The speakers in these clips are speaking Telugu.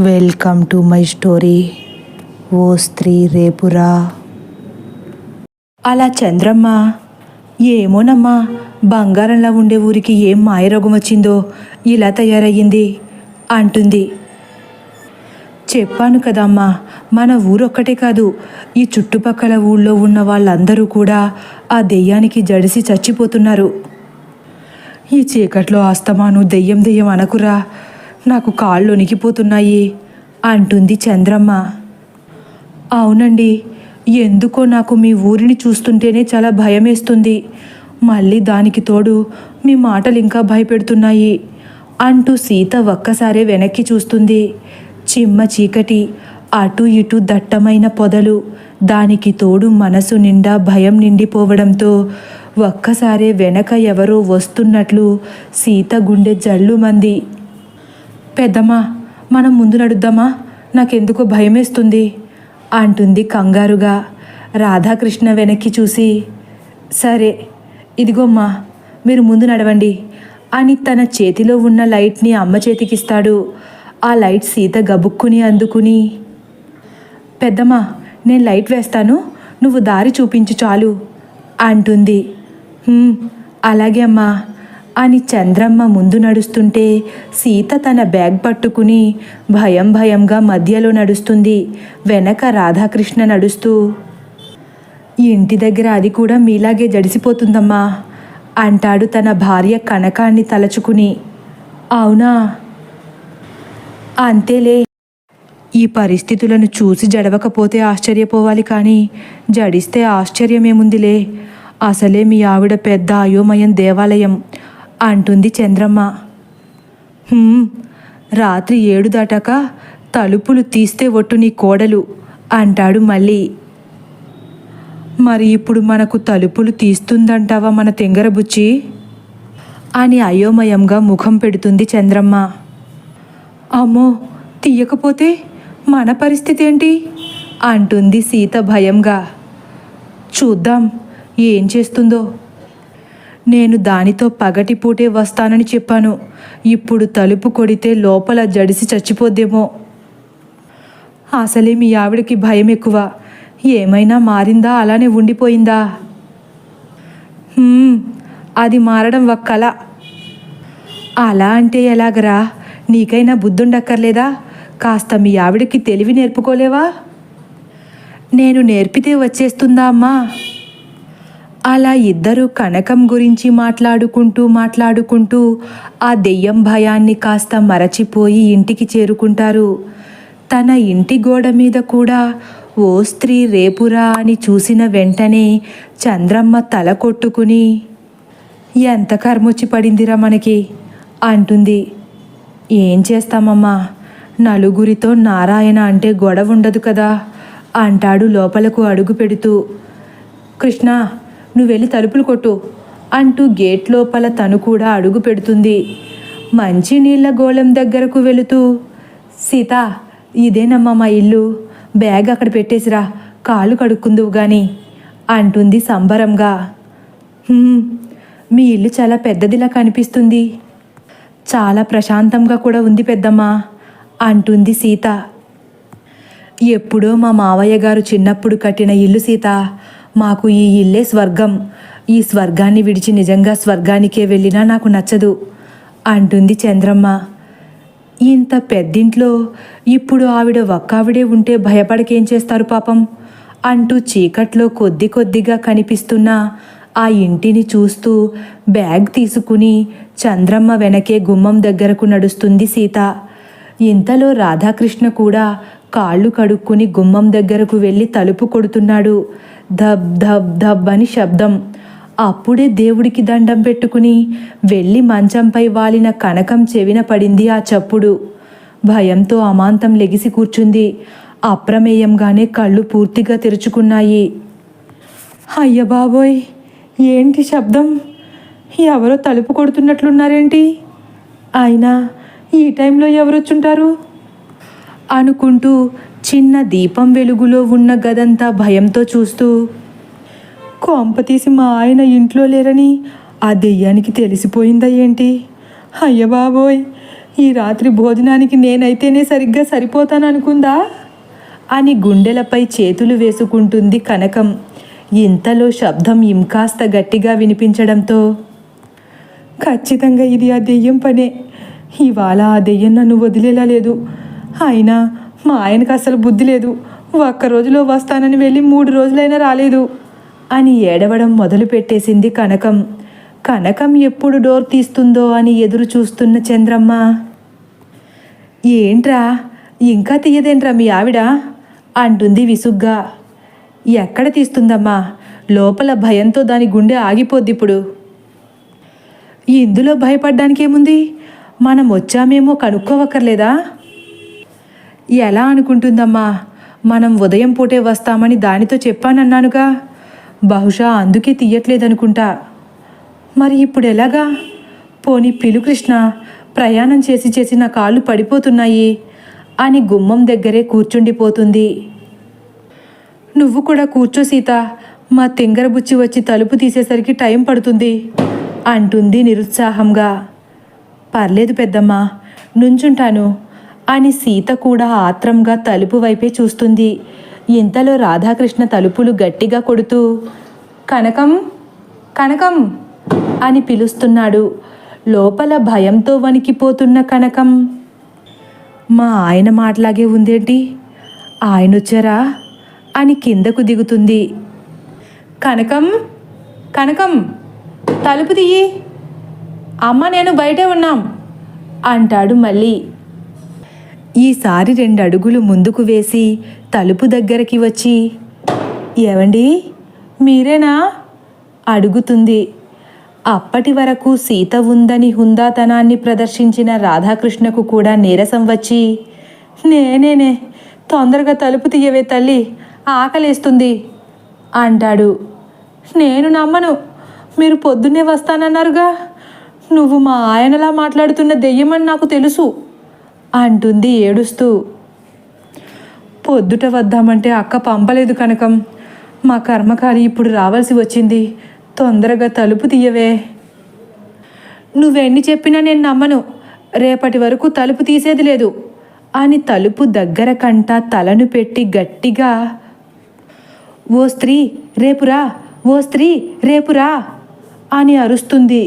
Welcome to my story. ఓ స్త్రీ రేపురా. అలా చంద్రమ్మ, ఏమోనమ్మా, బంగారంలా ఉండే ఊరికి ఏం మాయరోగం వచ్చిందో ఇలా తయారయ్యింది అంటుంది. చెప్పాను కదమ్మా, మన ఊరొక్కటే కాదు, ఈ చుట్టుపక్కల ఊళ్ళో ఉన్న వాళ్ళందరూ కూడా ఆ దెయ్యానికి జడిసి చచ్చిపోతున్నారు. ఈ చీకట్లో అస్తమాను దెయ్యం దెయ్యం అనకురా, నాకు కాళ్ళు వణికిపోతున్నాయి అంటుంది చంద్రమ్మ. అవునండి, ఎందుకో నాకు మీ ఊరిని చూస్తుంటేనే చాలా భయమేస్తుంది. మళ్ళీ దానికి తోడు మీ మాటలు ఇంకా భయపెడుతున్నాయి అంటూ సీత ఒక్కసారే వెనక్కి చూస్తుంది. చిమ్మ చీకటి, అటు ఇటు దట్టమైన పొదలు, దానికి తోడు మనసు నిండా భయం నిండిపోవడంతో ఒక్కసారే వెనక ఎవరో వస్తున్నట్లు సీత గుండె జల్లుమంది. పెద్దమ్మా, మనం ముందు నడుద్దామా, నాకెందుకో భయమేస్తుంది అంటుంది కంగారుగా. రాధాకృష్ణ వెనక్కి చూసి, సరే ఇదిగోమ్మా, మీరు ముందు నడవండి అని తన చేతిలో ఉన్న లైట్ని అమ్మ చేతికిస్తాడు. ఆ లైట్ సీత గబుక్కుని అందుకుని, పెద్దమ్మా నేను లైట్ వేస్తాను, నువ్వు దారి చూపించు చాలు అంటుంది. అలాగే అమ్మా అని చంద్రమ్మ ముందు నడుస్తుంటే సీత తన బ్యాగ్ పట్టుకుని భయం భయంగా మధ్యలో నడుస్తుంది. వెనక రాధాకృష్ణ నడుస్తూ, ఇంటి దగ్గర అది కూడా మీలాగే జడిసిపోతుందమ్మా అంటాడు తన భార్య కనకాన్ని తలచుకుని. అవునా, అంతేలే, ఈ పరిస్థితులను చూసి జడవకపోతే ఆశ్చర్యపోవాలి, కానీ జడిస్తే ఆశ్చర్యమేముందిలే, అసలే మీ ఆవిడ పెద్ద అయోమయం దేవాలయం అంటుంది చంద్రమ్మ. రాత్రి 7 దాటాక తలుపులు తీస్తే ఒట్టు నీ కోడలు అంటాడు మళ్ళీ. మరి ఇప్పుడు మనకు తలుపులు తీస్తుందంటావా మన తెంగరబుచ్చి అని అయోమయంగా ముఖం పెడుతుంది చంద్రమ్మ. అమ్మో, తీయకపోతే మన పరిస్థితి ఏంటి అంటుంది సీత భయంగా. చూద్దాం ఏం చేస్తుందో. నేను దానితో పగటిపూటే వస్తానని చెప్పాను, ఇప్పుడు తలుపు కొడితే లోపల జడిసి చచ్చిపోద్దేమో. అసలే మీ ఆవిడకి భయం ఎక్కువ, ఏమైనా మారిందా అలానే ఉండిపోయిందా? అది మారడం ఒక కళ. అలా అంటే ఎలాగరా, నీకైనా బుద్ధుండక్కర్లేదా? కాస్త మీ ఆవిడకి తెలివి నేర్పుకోలేవా? నేను నేర్పితే వచ్చేస్తుందా అమ్మా? అలా ఇద్దరు కనకం గురించి మాట్లాడుకుంటూ ఆ దెయ్యం భయాన్ని కాస్త మరచిపోయి ఇంటికి చేరుకుంటారు. తన ఇంటి గోడ మీద కూడా ఓ స్త్రీ రేపురా అని చూసిన వెంటనే చంద్రమ్మ తల కొట్టుకుని, ఎంత కర్మొచ్చి పడిందిరా మనకి అంటుంది. ఏం చేస్తామమ్మా, నలుగురితో నారాయణ అంటే గొడవ ఉండదు కదా అంటాడు లోపలకు అడుగు పెడుతూ. కృష్ణ, నువ్వెళ్ళి తలుపులు కొట్టు అంటూ గేట్ లోపల తను కూడా అడుగు పెడుతుంది. మంచి నీళ్ళ గోళం దగ్గరకు వెళుతూ, సీత ఇదేనమ్మా మా ఇల్లు, బ్యాగ్ అక్కడ పెట్టేసిరా, కాళ్ళు కడుక్కుందువు గాని అంటుంది సంబరంగా. మీ ఇల్లు చాలా పెద్దదిలా కనిపిస్తుంది, చాలా ప్రశాంతంగా కూడా ఉంది పెద్దమ్మా అంటుంది సీత. ఎప్పుడో మా మావయ్య గారు చిన్నప్పుడు కట్టిన ఇల్లు సీత, మాకు ఈ ఇల్లే స్వర్గం, ఈ స్వర్గాన్ని విడిచి నిజంగా స్వర్గానికే వెళ్ళినా నాకు నచ్చదు అంటుంది చంద్రమ్మ. ఇంత పెద్దింట్లో ఇప్పుడు ఆవిడ ఒక్కావిడే ఉంటే భయపడకేం చేస్తారు పాపం అంటూ చీకట్లో కొద్దిగా కనిపిస్తున్న ఆ ఇంటిని చూస్తూ బ్యాగ్ తీసుకుని చంద్రమ్మ వెనకే గుమ్మం దగ్గరకు నడుస్తుంది సీత. ఇంతలో రాధాకృష్ణ కూడా కాళ్ళు కడుక్కుని గుమ్మం దగ్గరకు వెళ్ళి తలుపు కొడుతున్నాడు. ధబ్ ధబ్ ధబ్ అని శబ్దం. అప్పుడే దేవుడికి దండం పెట్టుకుని వెళ్ళి మంచంపై వాలిన కనకం చెవిన పడింది ఆ చప్పుడు. భయంతో అమాంతం లెగిసి కూర్చుంది. అప్రమేయంగానే కళ్ళు పూర్తిగా తెరుచుకున్నాయి. అయ్య బాబోయ్, ఏంటి శబ్దం? ఎవరో తలుపు కొడుతున్నట్లున్నారేంటి? అయినా ఈ టైంలో ఎవరొచ్చుంటారు అనుకుంటూ చిన్న దీపం వెలుగులో ఉన్న గదంతా భయంతో చూస్తూ, కొంపతీసి మా ఆయన ఇంట్లో లేరని ఆ దెయ్యానికి తెలిసిపోయిందా ఏంటి? అయ్య బాబోయ్, ఈ రాత్రి భోజనానికి నేనైతేనే సరిగ్గా సరిపోతాననుకుందా అని గుండెలపై చేతులు వేసుకుంటుంది కనకం. ఇంతలో శబ్దం ఇంకాస్త గట్టిగా వినిపించడంతో, ఖచ్చితంగా ఇది ఆ దెయ్యం పనే. ఇవాళ ఆ దెయ్యం నన్ను వదిలేలా లేదు. అయినా మా ఆయనకు అసలు బుద్ధి లేదు. ఒక్క రోజులో వస్తానని వెళ్ళి 3 రోజులైనా రాలేదు అని ఏడవడం మొదలుపెట్టేసింది కనకం. కనకం ఎప్పుడు డోర్ తీస్తుందో అని ఎదురు చూస్తున్న చంద్రమ్మ, ఏంట్రా ఇంకా తీయదేంట్రా మీ ఆవిడ అంటుంది విసుగ్గా. ఎక్కడ తీస్తుందమ్మా, లోపల భయంతో దాని గుండె ఆగిపోద్ది ఇప్పుడు. ఇందులో భయపడ్డానికేముంది, మనం వచ్చామేమో కనుక్కోవక్కర్లేదా? ఎలా అనుకుంటుందమ్మా, మనం ఉదయం పూటే వస్తామని దానితో చెప్పానన్నానుగా. బహుశా అందుకే తీయట్లేదనుకుంటా. మరి ఇప్పుడు ఎలాగా? పోనీ పిలు కృష్ణ, ప్రయాణం చేసి చేసి నా కాళ్ళు పడిపోతున్నాయి అని గుమ్మం దగ్గరే కూర్చుండిపోతుంది. నువ్వు కూడా కూర్చో సీత, మా తింగరబుచ్చి వచ్చి తలుపు తీసేసరికి టైం పడుతుంది అంటుంది నిరుత్సాహంగా. పర్లేదు పెద్దమ్మా, నుంచుంటాను అని సీత కూడా ఆత్రంగా తలుపు వైపే చూస్తుంది. ఇంతలో రాధాకృష్ణ తలుపులు గట్టిగా కొడుతూ, కనకం కనకం అని పిలుస్తున్నాడు. లోపల భయంతో వణికిపోతున్న కనకం, మా ఆయన మాటలాగే ఉందేంటి, ఆయనొచ్చారా అని కిందకు దిగుతుంది. కనకం కనకం తలుపు తీయి, అమ్మ నేను బయటే ఉన్నాం అంటాడు మళ్ళీ. ఈసారి 2 అడుగులు ముందుకు వేసి తలుపు దగ్గరికి వచ్చి, ఏవండి మీరేనా అడుగుతుంది. అప్పటి వరకు సీత ఉందని హుందాతనాన్ని ప్రదర్శించిన రాధాకృష్ణకు కూడా నీరసం వచ్చి, నేనేనే, తొందరగా తలుపు తీయవే తల్లి, ఆకలేస్తుంది అంటాడు. నేను నమ్మను, మీరు పొద్దున్నే వస్తానన్నారుగా. నువ్వు మా ఆయనలా మాట్లాడుతున్న దెయ్యమని నాకు తెలుసు అంటుంది ఏడుస్తూ. పొద్దుట వద్దామంటే అక్క పంపలేదు కనకం, మా కర్మకాలి ఇప్పుడు రావాల్సి వచ్చింది, తొందరగా తలుపు తీయవే. నువ్వెన్ని చెప్పినా నేను నమ్మను, రేపటి వరకు తలుపు తీసేది లేదు అని తలుపు దగ్గర కంట తలను పెట్టి గట్టిగా, ఓ స్త్రీ రేపురా, ఓ స్త్రీ రేపురా అని అరుస్తుంది.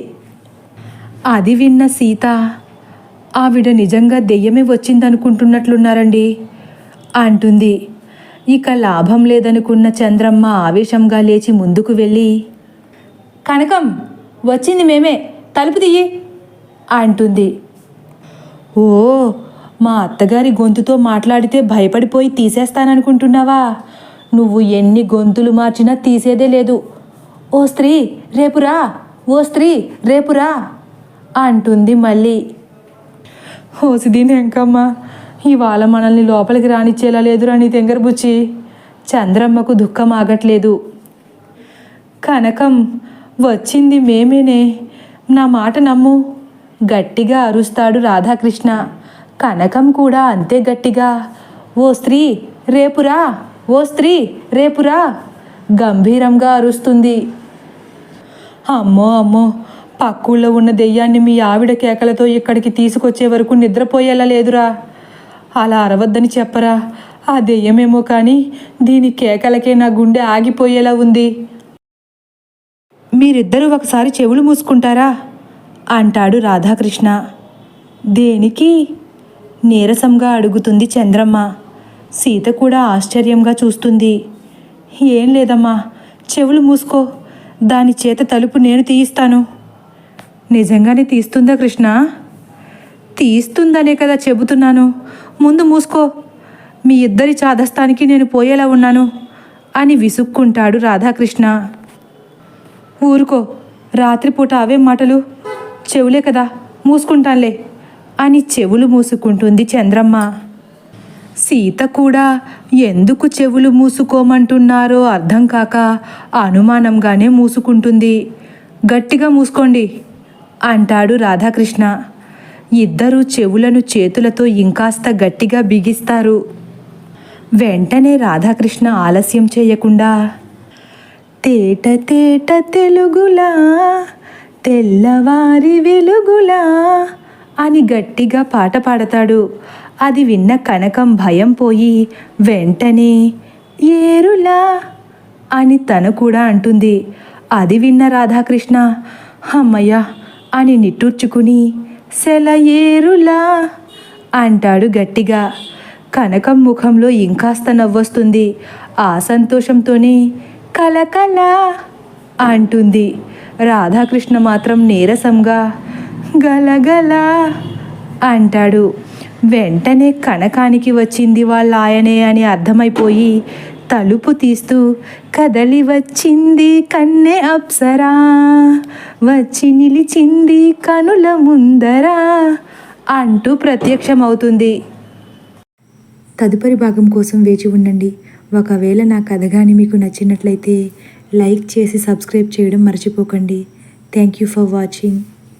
అది విన్న సీత, ఆవిడ నిజంగా దెయ్యమే వచ్చిందనుకుంటున్నట్లున్నారండి అంటుంది. ఇక లాభం లేదనుకున్న చంద్రమ్మ ఆవేశంగా లేచి ముందుకు వెళ్ళి, కనకం వచ్చింది మేమే, తలుపు తీయి అంటుంది. ఓ, మా అత్తగారి గొంతుతో మాట్లాడితే భయపడిపోయి తీసేస్తాననుకుంటున్నావా? నువ్వు ఎన్ని గొంతులు మార్చినా తీసేదే లేదు. ఓ స్త్రీ రేపురా, ఓ స్త్రీ రేపురా అంటుంది మళ్ళీ. ఓసిదీని ఎంకమ్మ, ఇవాళ మనల్ని లోపలికి రానిచ్చేలా లేదురా నీ తెంగరబుచ్చి. చంద్రమ్మకు దుఃఖం ఆగట్లేదు. కనకం వచ్చింది మేమేనే, నా మాట నమ్ము గట్టిగా అరుస్తాడు రాధాకృష్ణ. కనకం కూడా అంతే గట్టిగా, ఓ స్త్రీ రేపురా, ఓ స్త్రీ రేపురా గంభీరంగా అరుస్తుంది. అమ్మో అమ్మో, పక్కూళ్ళో ఉన్న దెయ్యాన్ని మీ ఆవిడ కేకలతో ఇక్కడికి తీసుకొచ్చే వరకు నిద్రపోయేలా లేదురా. అలా అరవద్దని చెప్పరా, ఆ దెయ్యమేమో కానీ దీని కేకలకే నా గుండె ఆగిపోయేలా ఉంది. మీరిద్దరూ ఒకసారి చెవులు మూసుకుంటారా అంటాడు రాధాకృష్ణ. దేనికి నీరసంగా అడుగుతుంది చంద్రమ్మ. సీత కూడా ఆశ్చర్యంగా చూస్తుంది. ఏం లేదమ్మా, చెవులు మూసుకో, దాని చేత తలుపు నేను తీయిస్తాను. నిజంగానే తీస్తుందా కృష్ణ? తీస్తుందనే కదా చెబుతున్నాను, ముందు మూసుకో, మీ ఇద్దరి చాదస్తానికి నేను పోయేలా ఉన్నాను అని విసుక్కుంటాడు రాధాకృష్ణ. ఊరుకో, రాత్రిపూట అవే మాటలు, చెవులే కదా, మూసుకుంటానులే అని చెవులు మూసుకుంటుంది చంద్రమ్మ. సీత కూడా ఎందుకు చెవులు మూసుకోమంటున్నారో అర్థం కాక అనుమానంగానే మూసుకుంటుంది. గట్టిగా మూసుకోండి అంటాడు రాధాకృష్ణ. ఇద్దరూ చెవులను చేతులతో ఇంకాస్త గట్టిగా బిగిస్తారు. వెంటనే రాధాకృష్ణ ఆలస్యం చేయకుండా, తేట తేట తెలుగులా తెల్లవారి వెలుగులా అని గట్టిగా పాట పాడతాడు. అది విన్న కనకం భయం పోయి వెంటనే ఏరులా అని తను కూడా అంటుంది. అది విన్న రాధాకృష్ణ అమ్మయ్య అని నిట్టూర్చుకుని సెలయేరులా అంటాడు గట్టిగా. కనకం ముఖంలో ఇంకాస్త నవ్వొస్తుంది. ఆ సంతోషంతోనే కలకల అంటుంది. రాధాకృష్ణ మాత్రం నీరసంగా గలగల అంటాడు. వెంటనే కనకానికి వచ్చింది వాళ్ళ ఆయనే అని అర్థమైపోయి తలుపు తీస్తూ కదలి వచ్చింది కన్నె అప్సరా, వచ్చి నిలిచింది కనుల ముందరా అంటూ ప్రత్యక్షమవుతుంది. తదుపరి భాగం కోసం వేచి ఉండండి. ఒకవేళ నా కథ కానీ మీకు నచ్చినట్లయితే లైక్ చేసి సబ్స్క్రైబ్ చేయడం మర్చిపోకండి. Thank you for watching.